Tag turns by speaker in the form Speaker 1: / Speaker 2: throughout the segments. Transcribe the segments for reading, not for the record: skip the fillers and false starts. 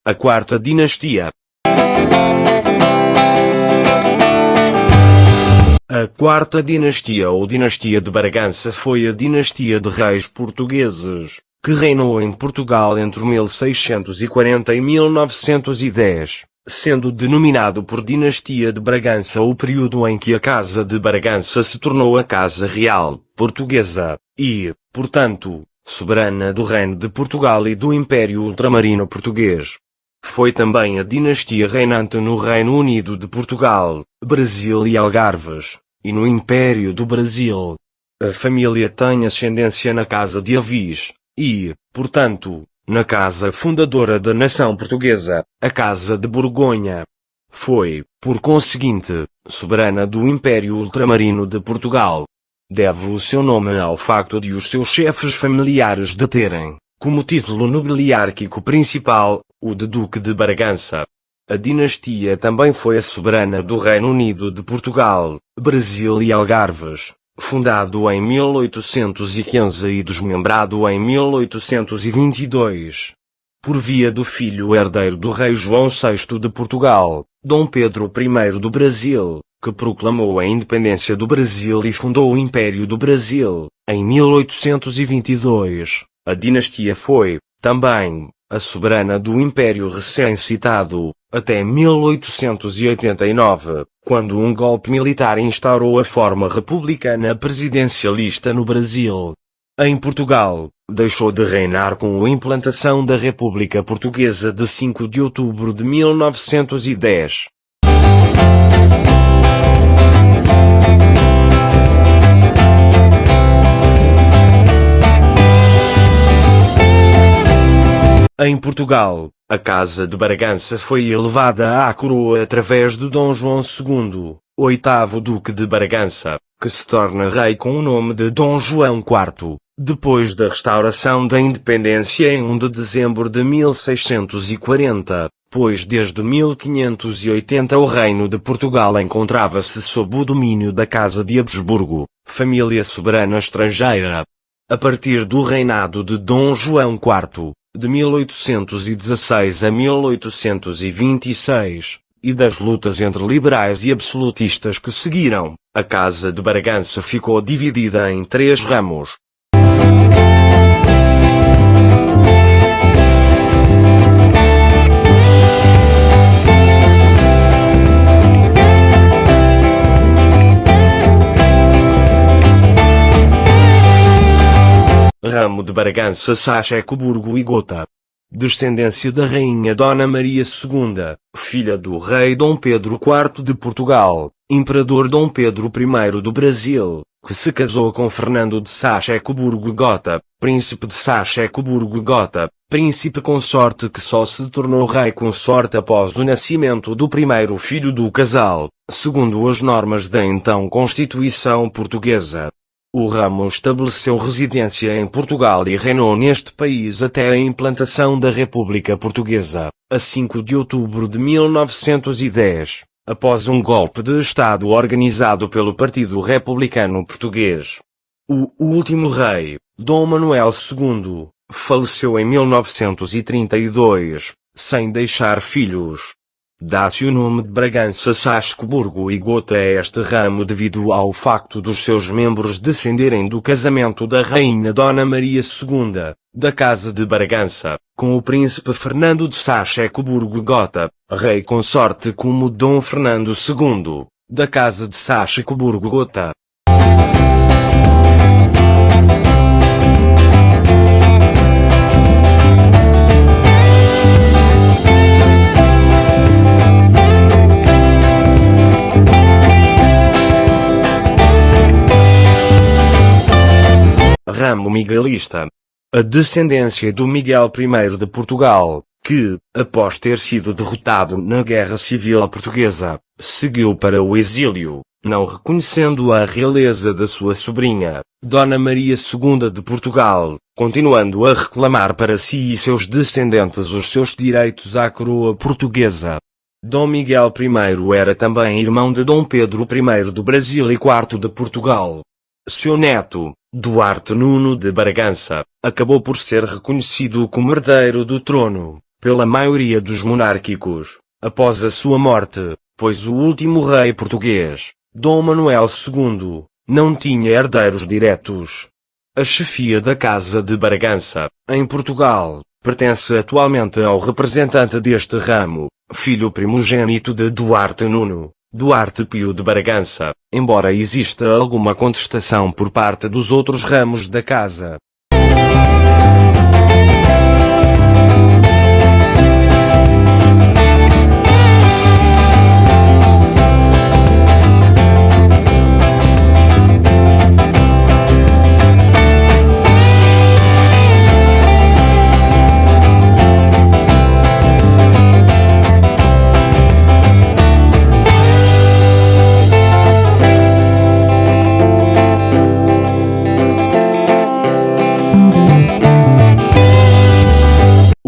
Speaker 1: a quarta dinastia. A quarta dinastia ou dinastia de Bragança foi a dinastia de reis portugueses, que reinou em Portugal entre 1640 e 1910, sendo denominado por dinastia de Bragança o período em que a Casa de Bragança se tornou a Casa Real Portuguesa, e, portanto, soberana do Reino de Portugal e do Império Ultramarino Português. Foi também a dinastia reinante no Reino Unido de Portugal, Brasil e Algarves, e no Império do Brasil. A família tem ascendência na Casa de Avis, e, portanto, na casa fundadora da nação portuguesa, a Casa de Borgonha. Foi, por conseguinte, soberana do Império Ultramarino de Portugal. Deve o seu nome ao facto de os seus chefes familiares de terem, como título nobiliárquico principal, o de Duque de Bragança. A dinastia também foi a soberana do Reino Unido de Portugal, Brasil e Algarves, fundado em 1815 e desmembrado em 1822. Por via do filho herdeiro do rei João VI de Portugal, Dom Pedro I do Brasil, que proclamou a independência do Brasil e fundou o Império do Brasil, em 1822. A dinastia foi, também, a soberana do Império recém-citado, até 1889, quando um golpe militar instaurou a forma republicana presidencialista no Brasil. Em Portugal, deixou de reinar com a implantação da República Portuguesa de 5 de outubro de 1910. Em Portugal, a Casa de Bragança foi elevada à coroa através de Dom João II, oitavo Duque de Bragança, que se torna rei com o nome de Dom João IV, depois da restauração da independência em 1 de dezembro de 1640, pois desde 1580 o Reino de Portugal encontrava-se sob o domínio da Casa de Habsburgo, família soberana estrangeira. A partir do reinado de Dom João IV, de 1816 a 1826, e das lutas entre liberais e absolutistas que seguiram, a Casa de Bragança ficou dividida em 3 ramos. Ramo de Bragança, Saxe, Coburgo e Gota. Descendência da Rainha Dona Maria II, filha do Rei Dom Pedro IV de Portugal, Imperador Dom Pedro I do Brasil, que se casou com Fernando de Saxe, Coburgo e Gota, Príncipe de Saxe, Coburgo e Gota, príncipe consorte que só se tornou rei consorte após o nascimento do primeiro filho do casal, segundo as normas da então Constituição Portuguesa. O ramo estabeleceu residência em Portugal e reinou neste país até a implantação da República Portuguesa, a 5 de outubro de 1910, após um golpe de Estado organizado pelo Partido Republicano Português. O último rei, Dom Manuel II, faleceu em 1932, sem deixar filhos. Dá-se o nome de Bragança, Saxe, Coburgo e Gota a este ramo devido ao facto dos seus membros descenderem do casamento da Rainha Dona Maria II, da Casa de Bragança, com o Príncipe Fernando de Saxe, Coburgo e Gota, rei consorte como Dom Fernando II, da Casa de Saxe, Coburgo e Gota. Ramo miguelista. A descendência do Miguel I de Portugal, que, após ter sido derrotado na Guerra Civil Portuguesa, seguiu para o exílio, não reconhecendo a realeza da sua sobrinha, Dona Maria II de Portugal, continuando a reclamar para si e seus descendentes os seus direitos à coroa portuguesa. Dom Miguel I era também irmão de Dom Pedro I do Brasil e IV de Portugal. Seu neto, Duarte Nuno de Bragança, acabou por ser reconhecido como herdeiro do trono, pela maioria dos monárquicos, após a sua morte, pois o último rei português, Dom Manuel II, não tinha herdeiros diretos. A chefia da Casa de Bragança, em Portugal, pertence atualmente ao representante deste ramo, filho primogênito de Duarte Nuno, Duarte Pio de Bragança, embora exista alguma contestação por parte dos outros ramos da casa.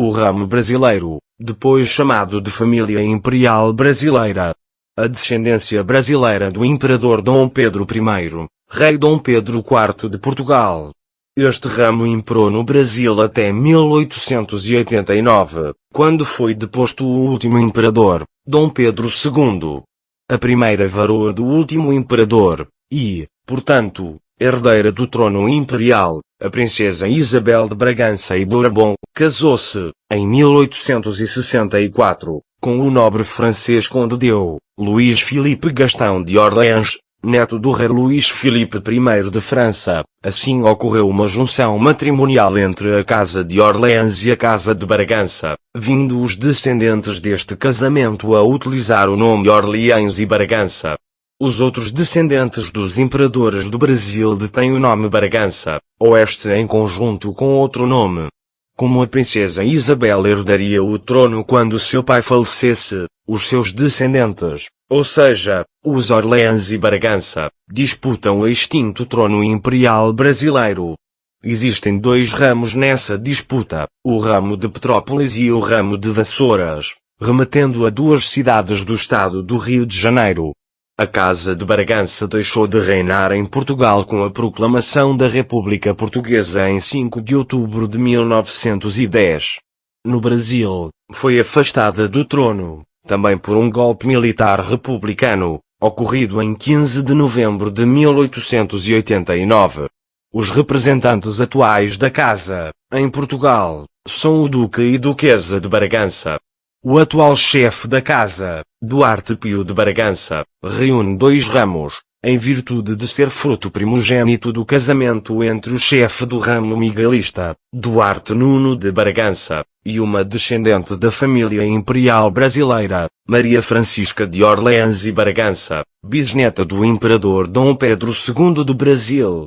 Speaker 1: O ramo brasileiro, depois chamado de família imperial brasileira. A descendência brasileira do imperador Dom Pedro I, rei Dom Pedro IV de Portugal. Este ramo imperou no Brasil até 1889, quando foi deposto o último imperador, Dom Pedro II. A primeira varoa do último imperador, e, portanto, herdeira do trono imperial, a princesa Isabel de Bragança e Bourbon, casou-se, em 1864, com o nobre francês conde de Luís Filipe Gastão de Orléans, neto do rei Luís Filipe I de França. Assim ocorreu uma junção matrimonial entre a Casa de Orléans e a Casa de Bragança, vindo os descendentes deste casamento a utilizar o nome Orleans e Bragança. Os outros descendentes dos imperadores do Brasil detêm o nome Bragança, ou este em conjunto com outro nome. Como a princesa Isabel herdaria o trono quando seu pai falecesse, os seus descendentes, ou seja, os Orleans e Bragança, disputam o extinto trono imperial brasileiro. Existem dois ramos nessa disputa, o ramo de Petrópolis e o ramo de Vassouras, remetendo a duas cidades do estado do Rio de Janeiro. A Casa de Bragança deixou de reinar em Portugal com a proclamação da República Portuguesa em 5 de outubro de 1910. No Brasil, foi afastada do trono, também por um golpe militar republicano, ocorrido em 15 de novembro de 1889. Os representantes atuais da Casa, em Portugal, são o Duque e Duquesa de Bragança. O atual chefe da Casa, Duarte Pio de Bragança, reúne dois ramos, em virtude de ser fruto primogênito do casamento entre o chefe do ramo miguelista, Duarte Nuno de Bragança, e uma descendente da família imperial brasileira, Maria Francisca de Orléans e Bragança, bisneta do imperador Dom Pedro II do Brasil.